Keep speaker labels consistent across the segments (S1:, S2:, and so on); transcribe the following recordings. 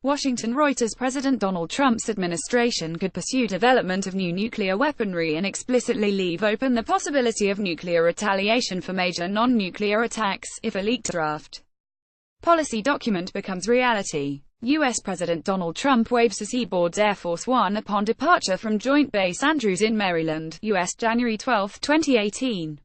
S1: Washington. Reuters. President Donald Trump's administration could pursue development of new nuclear weaponry and explicitly leave open the possibility of nuclear retaliation for major non-nuclear attacks, if a leaked draft policy document becomes reality. U.S. President Donald Trump waives the Seaboard's Air Force One upon departure from Joint Base Andrews in Maryland, U.S. January 12, 2018.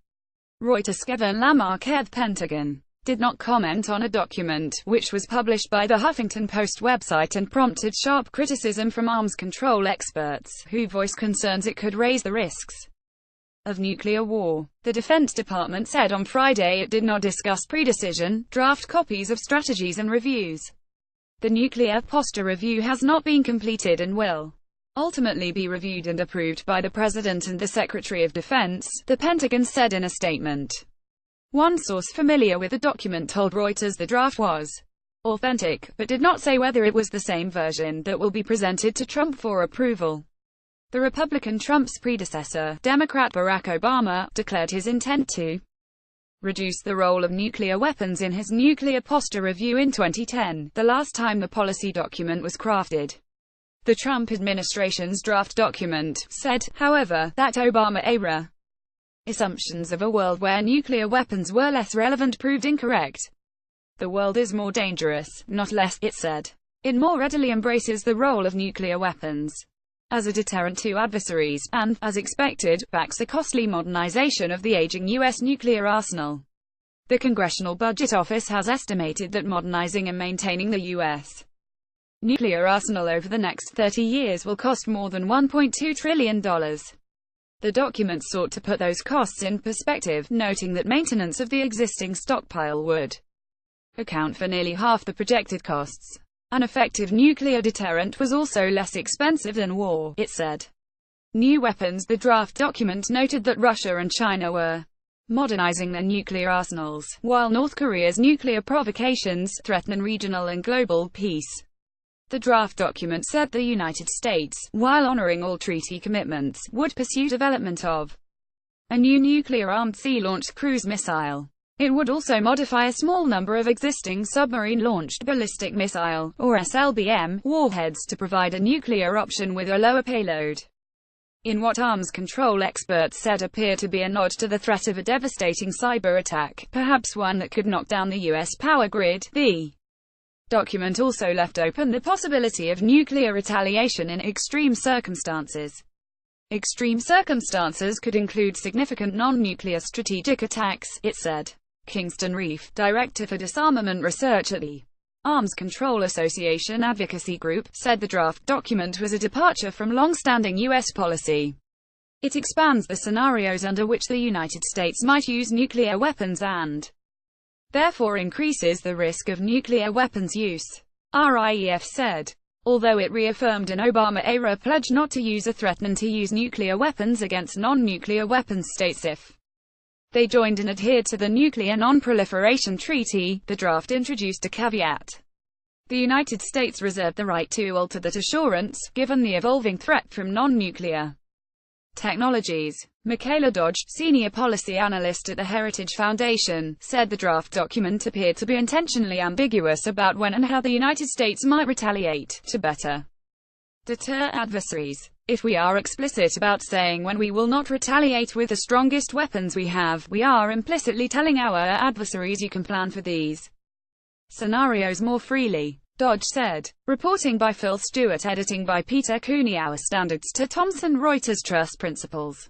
S1: Reuters. Kevin Lamarck, head Pentagon, did not comment on a document, which was published by the Huffington Post website and prompted sharp criticism from arms control experts, who voiced concerns it could raise the risks of nuclear war. The Defense Department said on Friday it did not discuss pre-decision, draft copies of strategies and reviews. The Nuclear Posture Review has not been completed and will ultimately be reviewed and approved by the President and the Secretary of Defense, the Pentagon said in a statement. One source familiar with the document told Reuters the draft was authentic, but did not say whether it was the same version that will be presented to Trump for approval. The Republican Trump's predecessor, Democrat Barack Obama, declared his intent to reduce the role of nuclear weapons in his Nuclear Posture Review in 2010, the last time the policy document was crafted. The Trump administration's draft document said, however, that Obama-era assumptions of a world where nuclear weapons were less relevant proved incorrect. The world is more dangerous, not less, it said. It more readily embraces the role of nuclear weapons as a deterrent to adversaries, and, as expected, backs a costly modernization of the aging U.S. nuclear arsenal. The Congressional Budget Office has estimated that modernizing and maintaining the U.S. nuclear arsenal over the next 30 years will cost more than $1.2 trillion. The document sought to put those costs in perspective, noting that maintenance of the existing stockpile would account for nearly half the projected costs. An effective nuclear deterrent was also less expensive than war, it said. New weapons. The draft document noted that Russia and China were modernizing their nuclear arsenals, while North Korea's nuclear provocations threaten regional and global peace. The draft document said the United States, while honoring all treaty commitments, would pursue development of a new nuclear-armed sea-launched cruise missile. It would also modify a small number of existing submarine-launched ballistic missile, or SLBM, warheads to provide a nuclear option with a lower payload. In what arms control experts said appeared to be a nod to the threat of a devastating cyber attack, perhaps one that could knock down the U.S. power grid, the document also left open the possibility of nuclear retaliation in extreme circumstances. Extreme circumstances could include significant non-nuclear strategic attacks, it said. Kingston Reef, director for disarmament research at the Arms Control Association advocacy group, said the draft document was a departure from long-standing U.S. policy. It expands the scenarios under which the United States might use nuclear weapons and therefore increases the risk of nuclear weapons use, RIEF said. Although it reaffirmed an Obama-era pledge not to use or threaten to use nuclear weapons against non-nuclear weapons states if they joined and adhered to the Nuclear Non-Proliferation Treaty, the draft introduced a caveat. The United States reserved the right to alter that assurance, given the evolving threat from non-nuclear technologies. Michaela Dodge, senior policy analyst at the Heritage Foundation, said the draft document appeared to be intentionally ambiguous about when and how the United States might retaliate, to better deter adversaries. If we are explicit about saying when we will not retaliate with the strongest weapons we have, we are implicitly telling our adversaries you can plan for these scenarios more freely, Dodge said. Reporting by Phil Stewart, editing by Peter Cooney. Our Standards to Thomson Reuters. Trust Principles.